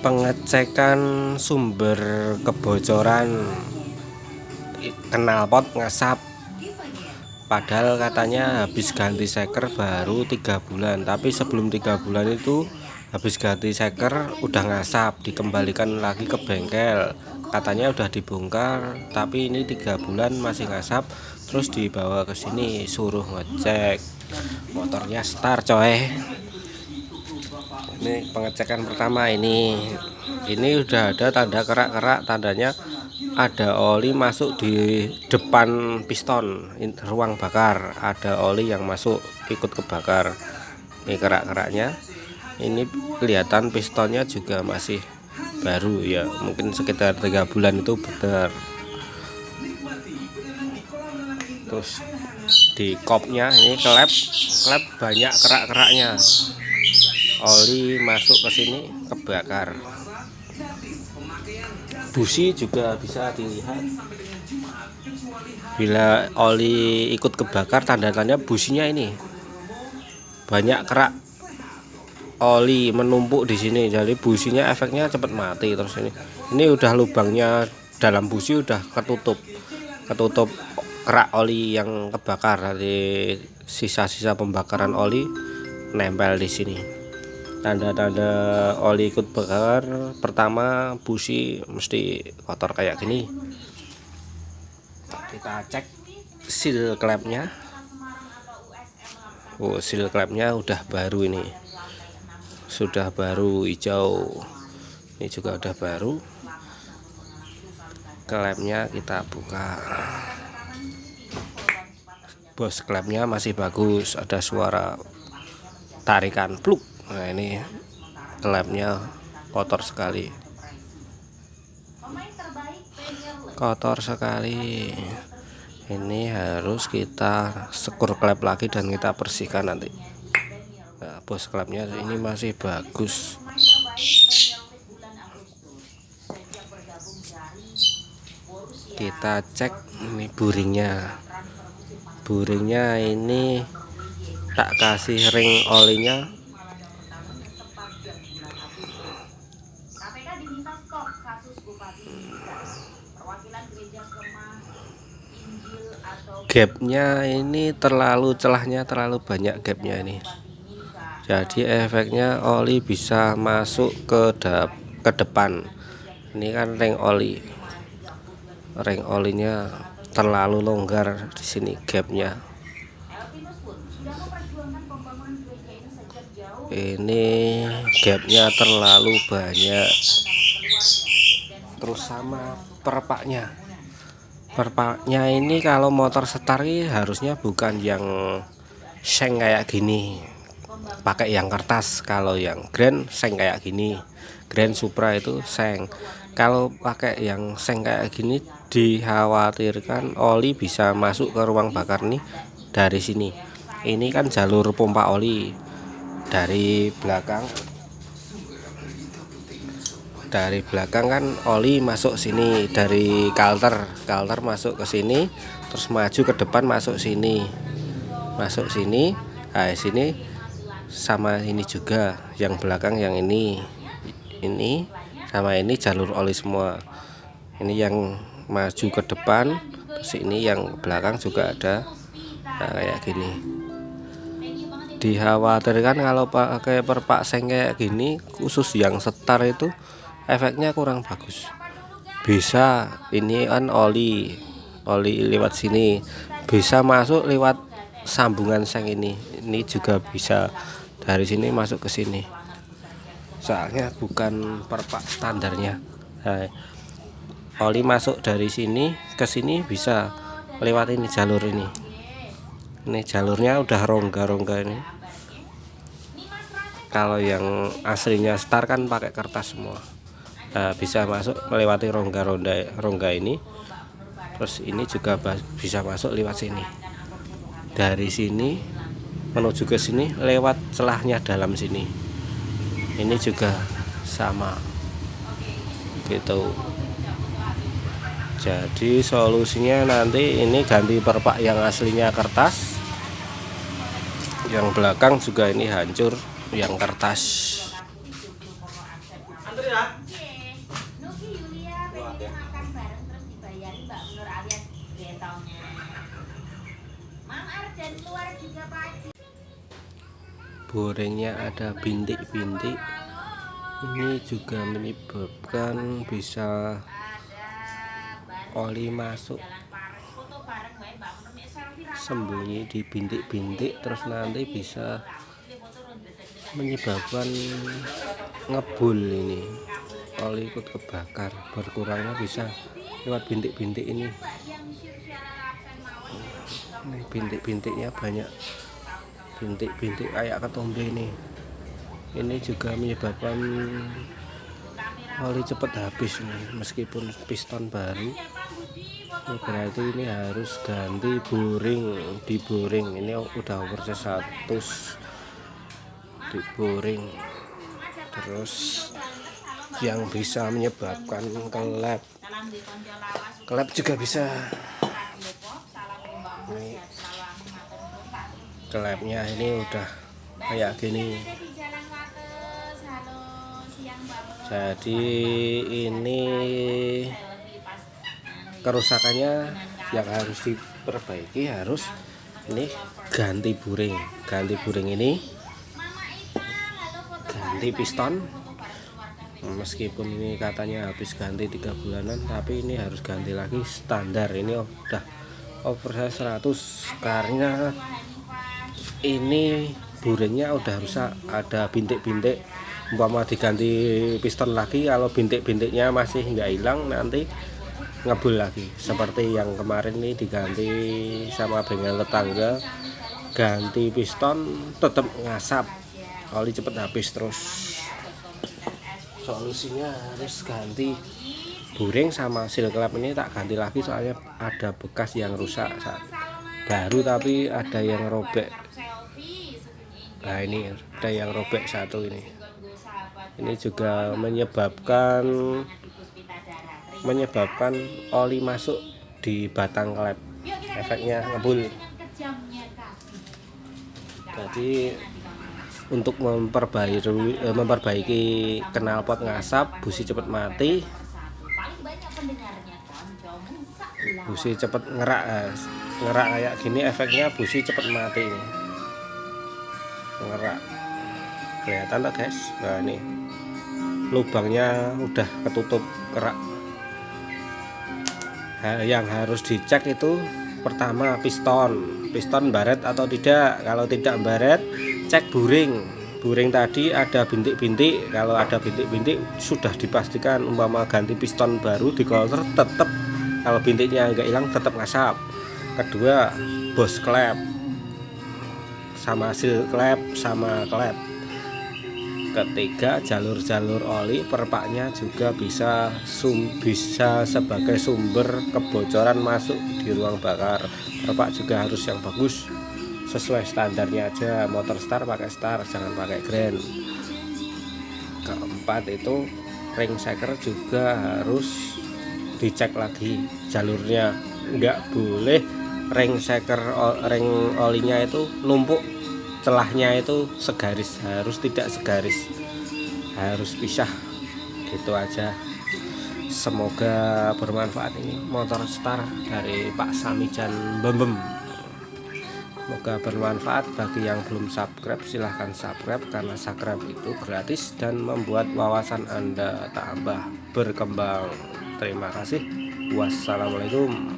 Pengecekan sumber kebocoran knalpot ngasap, padahal katanya habis ganti seker baru 3 bulan, tapi sebelum 3 bulan itu habis ganti seker udah ngasap, dikembalikan lagi ke bengkel, katanya udah dibongkar, tapi ini 3 bulan masih ngasap. Terus dibawa ke sini suruh ngecek, motornya start coy. Ini pengecekan pertama, ini udah ada tanda kerak-kerak, tandanya ada oli masuk di depan piston ruang bakar, ada oli yang masuk ikut kebakar. Ini kerak-keraknya, ini kelihatan pistonnya juga masih baru ya, mungkin sekitar 3 bulan itu benar. Terus di kopnya ini klep banyak kerak-keraknya, oli masuk ke sini kebakar. Busi juga bisa dilihat, bila oli ikut kebakar tanda-tanda businya ini banyak kerak oli menumpuk di sini, jadi businya efeknya cepat mati. Terus ini udah lubangnya dalam busi udah ketutup kerak oli yang kebakar, dari sisa-sisa pembakaran oli nempel di sini. Tanda-tanda oli ikut bakar pertama, busi mesti kotor kayak gini. Kita cek seal klepnya. Oh, seal klepnya udah baru, ini sudah baru hijau, ini juga udah baru. Klepnya kita buka, bos klepnya masih bagus, ada suara tarikan pluk. Nah, ini klepnya kotor sekali, ini harus kita sekur klep lagi dan kita bersihkan nanti. Nah, bos klepnya ini masih bagus. Kita cek ini buringnya ini tak kasih ring olinya. Gapnya ini celahnya terlalu banyak gapnya ini, jadi efeknya oli bisa masuk ke depan. Ini kan ring olinya terlalu longgar di sini gapnya. Ini gapnya terlalu banyak. Terus sama perpaknya ini kalau motor start harusnya bukan yang seng kayak gini, pakai yang kertas. Kalau yang Grand seng kayak gini, Grand Supra itu seng. Kalau pakai yang seng kayak gini dikhawatirkan oli bisa masuk ke ruang bakar nih dari sini. Ini kan jalur pompa oli dari belakang kan oli masuk sini dari kalter masuk ke sini, terus maju ke depan masuk sini. Nah, sini sama ini juga, yang belakang yang ini sama ini jalur oli semua. Ini yang maju ke depan, terus ini yang belakang juga ada. Nah, kayak gini. Dikhawatirkan kalau pakai perpak seng kayak gini, khusus yang setar itu efeknya kurang bagus. Bisa ini kan oli lewat sini, bisa masuk lewat sambungan seng ini juga bisa dari sini masuk ke sini, soalnya bukan perpak standarnya. Nah, oli masuk dari sini ke sini bisa lewat ini jalur ini jalurnya udah rongga ini. Kalau yang aslinya star kan pakai kertas semua. Nah, bisa masuk melewati rongga ini. Terus ini juga bisa masuk lewat sini. Dari sini menuju ke sini lewat celahnya dalam sini. Ini juga sama gitu. Jadi solusinya nanti ini ganti perpak yang aslinya kertas, yang belakang juga ini hancur yang kertas. Nuki Yulia pengen makan bareng terus dibayari Mbak Nur alias gentongnya. Mang Ardan keluar juga pagi. Borengnya ada bintik-bintik. Ini juga menyebabkan bisa oli masuk sembunyi di bintik-bintik, terus nanti bisa menyebabkan ngebul. Ini oli ikut kebakar, berkurangnya bisa lewat bintik-bintik ini. Ini bintik-bintiknya banyak, bintik-bintik kayak ketombe ini. Ini juga menyebabkan oli cepat habis nih, meskipun piston baru. Ini berarti ini harus ganti boring, diboring. Ini udah overses 100, diboring. Terus yang bisa menyebabkan kelap juga bisa. Ini kelapnya ini udah kayak gini. Jadi ini kerusakannya yang harus diperbaiki, harus ini ganti boring ini, ganti piston. Meskipun ini katanya habis ganti 3 bulanan, tapi ini harus ganti lagi standar. Ini udah oversize 100 karena ini boringnya udah rusak, ada bintik-bintik. Umpama diganti piston lagi, kalau bintik-bintiknya masih nggak hilang, nanti ngebul lagi. Seperti yang kemarin ini diganti sama bengkel tetangga, ganti piston tetap ngasap, oli cepet habis. Terus solusinya harus ganti boring sama seal klep. Ini tak ganti lagi soalnya ada bekas yang rusak baru, tapi ada yang robek. Nah ini ada yang robek satu ini. Ini juga menyebabkan oli masuk di batang klep, efeknya ngebul. Jadi untuk memperbaiki knalpot ngasap, busi cepat mati, busi cepat ngerak kayak gini, efeknya busi cepat mati ini. Ngerak kelihatan tak guys? Nah ini lubangnya udah ketutup kerak. Yang harus dicek itu pertama piston baret atau tidak. Kalau tidak baret, cek boring tadi ada bintik-bintik. Kalau ada bintik-bintik sudah dipastikan, umpama ganti piston baru di kolter tetap, kalau bintiknya enggak hilang tetap ngasap. Kedua, bos klep sama seal klep sama klep. Ketiga, jalur-jalur oli perpaknya juga bisa sebagai sumber kebocoran masuk di ruang bakar. Perpak juga harus yang bagus, sesuai standarnya aja. Motor star pakai star, jangan pakai grand. Keempat itu ring shaker juga harus dicek lagi jalurnya. Nggak boleh ring shaker, ring olinya itu numpuk, celahnya itu segaris, harus tidak segaris, harus pisah. Gitu aja. Semoga bermanfaat ini motor star dari Pak Samijan Bembem. Semoga bermanfaat. Bagi yang belum subscribe, silahkan subscribe karena subscribe itu gratis dan membuat wawasan Anda tambah berkembang. Terima kasih. Wassalamualaikum.